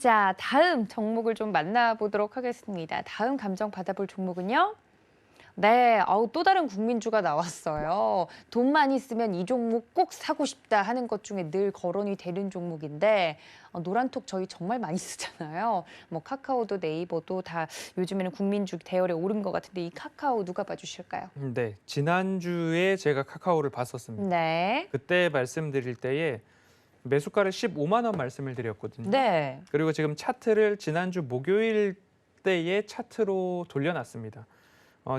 자, 다음 종목을 좀 만나보도록 하겠습니다. 다음 감정 받아볼 종목은요. 네, 또 다른 국민주가 나왔어요. 돈만 있으면 이 종목 꼭 사고 싶다 하는 것 중에 늘 거론이 되는 종목인데 노란톡 저희 정말 많이 쓰잖아요. 뭐 카카오도 네이버도 다 요즘에는 국민주 대열에 오른 것 같은데 이 카카오 누가 봐주실까요? 네, 지난주에 제가 카카오를 봤었습니다. 네. 그때 말씀드릴 때에 매수가를 15만 원 말씀을 드렸거든요. 네. 그리고 지금 차트를 지난주 목요일 때의 차트로 돌려놨습니다.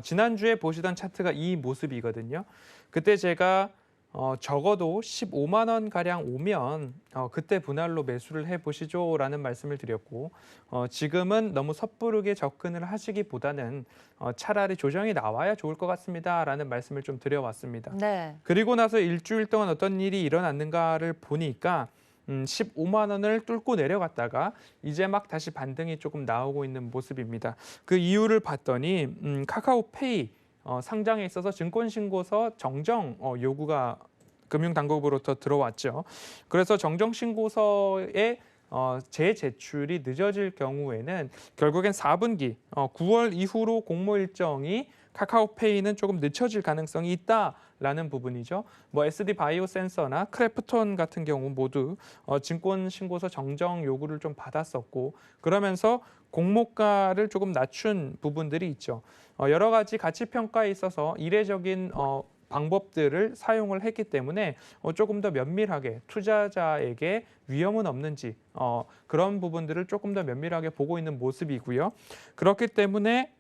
지난주에 보시던 차트가 이 모습이거든요. 그때 제가 적어도 15만 원 가량 오면 그때 분할로 매수를 해보시죠라는 말씀을 드렸고 지금은 너무 섣부르게 접근을 하시기보다는 차라리 조정이 나와야 좋을 것 같습니다라는 말씀을 좀 드려왔습니다. 네. 그리고 나서 일주일 동안 어떤 일이 일어났는가를 보니까 15만 원을 뚫고 내려갔다가 이제 막 다시 반등이 조금 나오고 있는 모습입니다. 그 이유를 봤더니 카카오페이 상장에 있어서 증권신고서 정정 요구가 금융당국으로부터 들어왔죠. 그래서 정정신고서에 재제출이 늦어질 경우에는 결국엔 4분기 9월 이후로 공모 일정이 카카오페이는 조금 늦춰질 가능성이 있다라는 부분이죠. 뭐 SD 바이오 센서나 크래프톤 같은 경우 모두 증권 신고서 정정 요구를 좀 받았었고 그러면서 공모가를 조금 낮춘 부분들이 있죠. 여러 가지 가치 평가에 있어서 이례적인 방법들을 사용을 했기 때문에 조금 더 면밀하게 투자자에게 위험은 없는지 그런 부분들을 조금 더 면밀하게 보고 있는 모습이고요. 그렇기 때문에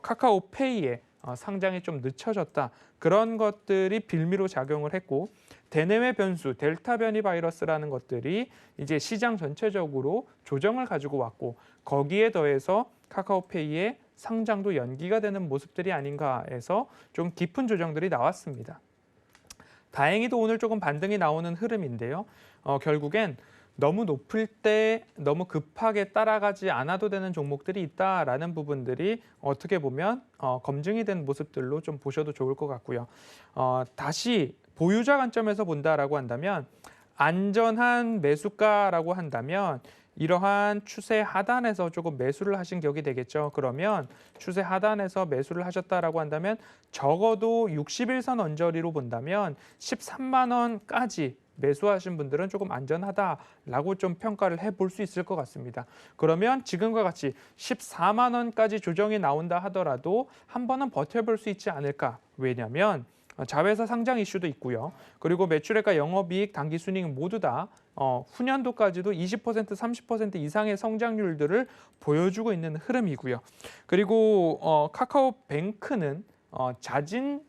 카카오페이의 상장이 좀 늦춰졌다. 그런 것들이 빌미로 작용을 했고 대내외 변수, 델타 변이 바이러스라는 것들이 이제 시장 전체적으로 조정을 가지고 왔고 거기에 더해서 카카오페이의 상장도 연기가 되는 모습들이 아닌가 해서 좀 깊은 조정들이 나왔습니다. 다행히도 오늘 조금 반등이 나오는 흐름인데요. 결국엔 너무 높을 때 너무 급하게 따라가지 않아도 되는 종목들이 있다라는 부분들이 어떻게 보면 검증이 된 모습들로 좀 보셔도 좋을 것 같고요. 다시 보유자 관점에서 본다라고 한다면 안전한 매수가라고 한다면 이러한 추세 하단에서 조금 매수를 하신 격이 되겠죠. 그러면 추세 하단에서 매수를 하셨다라고 한다면 적어도 61선 언저리로 본다면 13만 원까지 매수하신 분들은 조금 안전하다라고 좀 평가를 해볼 수 있을 것 같습니다. 그러면 지금과 같이 14만 원까지 조정이 나온다 하더라도 한 번은 버텨볼 수 있지 않을까. 왜냐하면 자회사 상장 이슈도 있고요. 그리고 매출액과 영업이익, 당기순이익 모두 다 후년도까지도 20%, 30% 이상의 성장률들을 보여주고 있는 흐름이고요. 그리고 카카오뱅크는 자진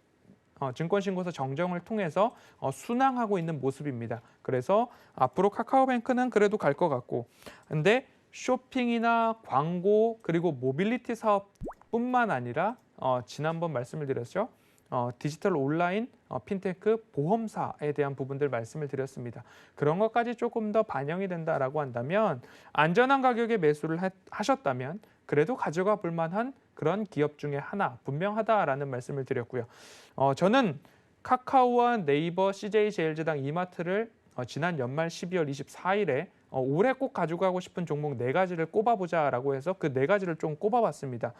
증권신고서 정정을 통해서 순항하고 있는 모습입니다. 그래서 앞으로 카카오뱅크는 그래도 갈 것 같고 근데 쇼핑이나 광고 그리고 모빌리티 사업뿐만 아니라 지난번 말씀을 드렸죠. 디지털 온라인 핀테크 보험사에 대한 부분들 말씀을 드렸습니다. 그런 것까지 조금 더 반영이 된다라고 한다면 안전한 가격에 매수를 하셨다면 그래도 가져가 볼 만한 그런 기업 중에 하나 분명하다라는 말씀을 드렸고요. 저는 카카오와 네이버, CJ제일제당, 이마트를 지난 연말 12월 24일에 올해 꼭 가져가고 싶은 종목 4가지를 꼽아보자라고 해서 그 4가지를 좀 꼽아봤습니다.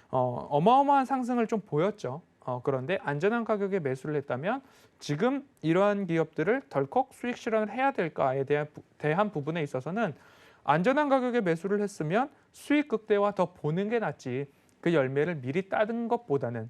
어마어마한 상승을 좀 보였죠. 그런데 안전한 가격에 매수를 했다면 지금 이러한 기업들을 덜컥 수익 실현을 해야 될까에 대한 부분에 있어서는 안전한 가격에 매수를 했으면 수익 극대화 더 보는 게 낫지 그 열매를 미리 따는 것보다는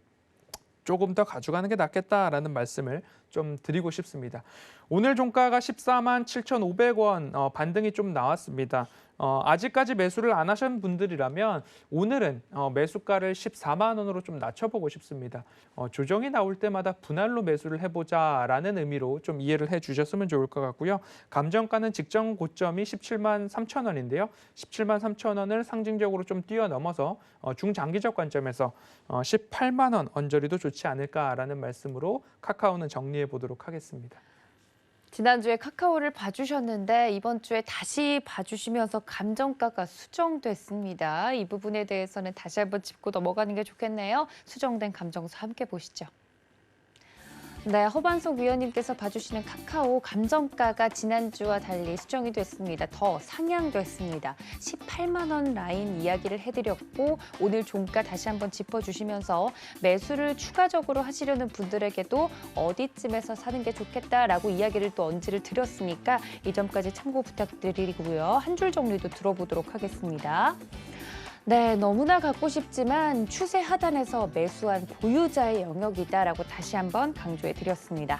조금 더 가져가는 게 낫겠다라는 말씀을 좀 드리고 싶습니다. 오늘 종가가 14만 7,500원 반등이 좀 나왔습니다. 아직까지 매수를 안 하신 분들이라면 오늘은 매수가를 14만 원으로 좀 낮춰보고 싶습니다. 조정이 나올 때마다 분할로 매수를 해보자라는 의미로 좀 이해를 해주셨으면 좋을 것 같고요. 감정가는 직전 고점이 17만 3천 원인데요. 17만 3천 원을 상징적으로 좀 뛰어넘어서 중장기적 관점에서 18만 원 언저리도 좋지 않을까라는 말씀으로 카카오는 정리해 보도록 하겠습니다. 지난주에 카카오를 봐주셨는데 이번 주에 다시 봐주시면서 감정가가 수정됐습니다. 이 부분에 대해서는 다시 한번 짚고 넘어가는 게 좋겠네요. 수정된 감정서 함께 보시죠. 네, 허반석 위원님께서 봐주시는 카카오 감정가가 지난주와 달리 수정이 됐습니다. 더 상향됐습니다. 18만 원 라인 이야기를 해드렸고 오늘 종가 다시 한번 짚어주시면서 매수를 추가적으로 하시려는 분들에게도 어디쯤에서 사는 게 좋겠다라고 이야기를 또 언지를 드렸으니까 이 점까지 참고 부탁드리고요. 한 줄 정리도 들어보도록 하겠습니다. 네, 너무나 갖고 싶지만 추세 하단에서 매수한 보유자의 영역이다라고 다시 한번 강조해 드렸습니다.